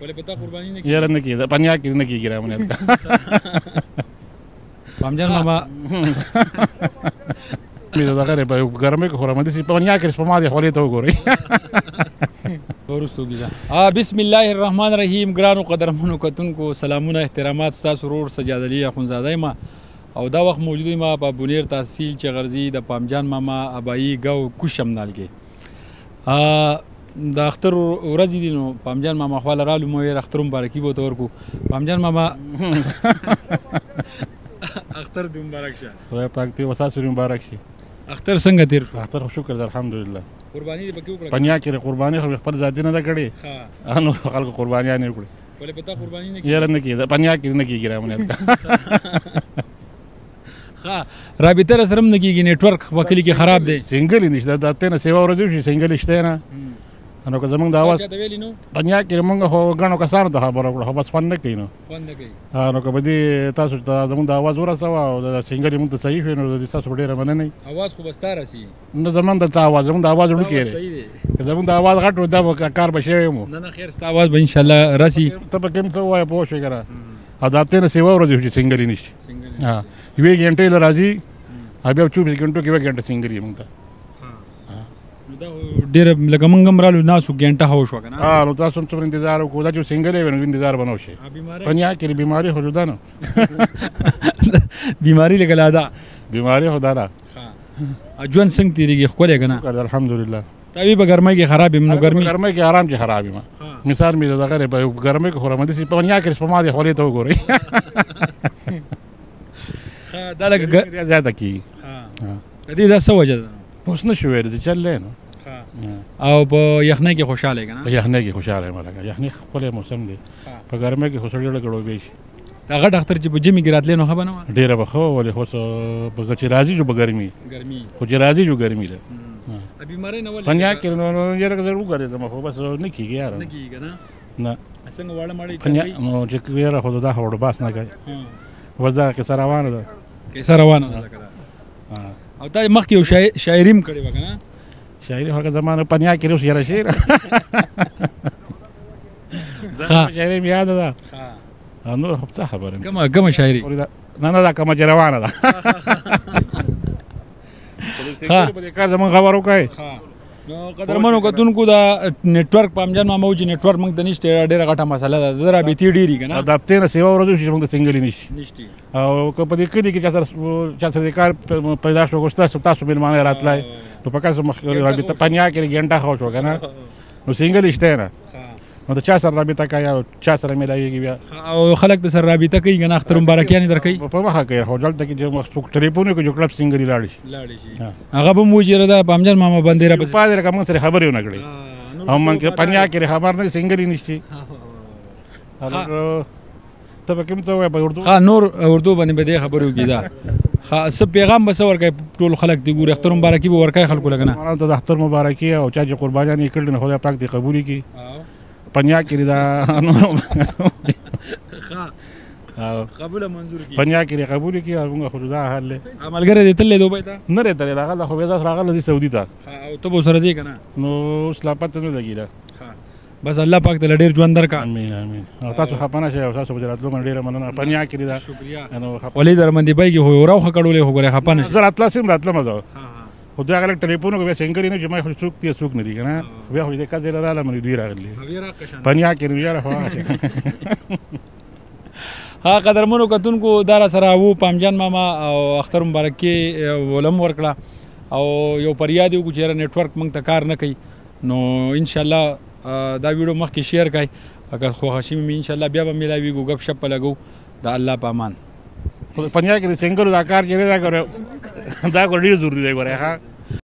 ولې پتا قرباني نه یاره نه کېده پنیا کې نه کېږي رامنې پامجان ماما مې دغه په ګرمۍ کې خو رامدې سي پنیا کې سپما دي خولې ته وګورئ ورستو کیدا بسم الله الرحمن الرحیم ګرانو قدرمنو کتونکو سلامونه احترامات ستاسو ورور سجاد علي اخونزاده ما او دا وخت موجود ما په بونیر تحصیل چغرزی د پامجان ماما ابایی گاو کوشمنال کې د اختر ورځې دي نو پامجان ماما خواله رالو مو یې اختر مبارکي به ورته ورکړو پامجان ماما اختر دې مبارک شه خدای پاک دې وساسو مبارک شي اختر څنګه تیر شو اختر شکر الحمدلله قرباني دې پکې وکړه پنیا کې قرباني خو خپل ذاتي نه ده کړې انو خلکو قربانیان نه وکړي ولې پتا قرباني نه یاره نه کېده پنیا کې نه کېږي رامنې ها رابطه سره هم نه کېږي نیټورک په کلي کې خراب دی سنگل نشته د ته نه سیوا ورځو شي سنگل شته نه نو که زمونږ د اواز پنیا کې موږ خو غاڼو کسانو ته خبره وکړه خو بس فن نه کوي نو نو که به دې تاسو ته زمونږ د اواز ورسوه او د سنګل موږ ته صحیح شوی نو د تاسو ډېره مننه اواز خو بس تا راسي نو زمونږ د اواز زمونږ د اواز وړوکی دی که زمونږ د اواز غټ و دا به کار به شوی مو نه خیر ستا اواز به انشاءالله راسي ته به کوم څه ووایه پوه شوې که نه او د هفتې نه سیوا ورځې چې سنګلې نشي یوې ګنټې له راځي بیا 24 घंटों کې 1 घंटा سنګري موږ ته ډېر لکه موږ هم رالو ناسو ګنټه هو شو که نه نو تاسو هم څومره انتظار وکړو دا چې سنګرې وي نو انتظار به نه وشي پنیا کې بیماري خو جدا نه بیماري لکه لا ده بیماري خو دا ده ژوند څنګه تېرېږي ښکلی که نه الحمدلله تاوی په ګرمۍ کې خراب یم نو ګرمۍ کې آرام چې خراب یم مثال مې دغه په ګرمۍ کې خو رامدې سي پنیا کې سپما دي خولې ته وګورئ دا لکه زیاده کېږي د دې دا څه وجه ده اوس نه شو ویلی چل دی نو او په یخنۍ کې خوشحاله یې که نه په یخنۍ کې خوشحاله یم لکه یخنۍ ښکلی موسم دی په ګرمۍ کې خو سړی ډېره ګډوډۍ شي دا غټ اختر چې په ژمي کې راتلی نو ښه به نه وه ډېره به ښه وه ولې خو چې راځي جو به ګرمي خو چې راځي جو ګرمي ده بیمارۍ نه ولې پنیا کې نو یاره که زه وګرېدم خو بس نه کېږي یاره نه کېږي که نه نه څنګه واړه ماړه پنیا نو چې یاره خو دا خبره بحث نه کوي اوس دا کیسه روانه ده کیسه روانه ده لکه او تا مخکې یو شاعري هم کړې وه که نه شاعري خو که زما نه پنیا کې اوس یاره شعر شاعري مې یاده ده نور خو څه خبره کومه شاعري نه دا کومه چې روانه ده کار زمونږ خبر وکړئ نو قدرمنو کتونکو دا نیټورک پامجان ماما و چې نیټورک موږ ته نشته ډېره غټه مسله ده د رابطې ډېرې که نه د هفتې نه سیوا ورځو چې موږ ته سنګلې نشي او که په دې کلي کې چا سره د کار پیدا شو تاسو مېلمانه راتلی نو په کاسو رابطه پنیا کې ګنټه خو شو که نه نو سنګل شته نه نو د چا سره رابطه کوي او چا سره میلاویږي بیا او خلک د سره رابطه کوي که نه اختر مبارکیانې درکوي په مخه کوي خو دلته کې چې څوک ټلیفون وکړي جو کلب سنګلې لاړ شي هغه به مو چې دا پامجان ماما باندې را پاتې لکه موږ سره خبرې ونه کړې او موږ پنیا کې خبر نه سنګلې نشي ته به کوم څه وایې په اردو نور اردو باندې به دې خبرې وکړي دا څه پیغام به څه ورکوي ټول خلک دې ګوري اختر مبارکي به ورکوي خلکو لکه نه ته د اختر مبارکي او چا چې قربانیان یې کړي نو خدای پاک دې قبول کړي پنیا کې دا قبول منظور کی پنیا کې قبول کی او موږ خو دا حل عملګر دې تل دوبه تا نه رته راغله خو بیا راغله دي سعودي ته او ته به سره ځې کنه نو اوس لا پته نه لګیلا بس الله پاک ته ډېر ژوند درکا امين امين او تاسو خپانه شه او تاسو بجراتلو من ډېر مننه پنیا کې دا شکریا ولې درمندې بای کې هو راو خکړولې هو غره خپانه زراتلا سیم راتله مزه خو دا غلط ټلیفون کو به سنگري نه جمع خو څوک دی څوک نه دی کنه بیا خو دې کا دې رااله مې دوی راغلي پنیا کې یاره خو ها قدرمنو کتونکو دارا سره وو پامجان ماما او اختر مبارکي ولم ورکړه او یو پریاد یو چې نیټورک موږ ته کار نه کوي نو ان شاء الله دا ویډیو مخکې شیر کړئ اگر خو هاشم ان شاء الله بیا به ملاویږو غب شپ لګو د الله په امان پنیا کې څنګه دا کار چیرې دا کړو دا ډېر ضروري دی ګوره ها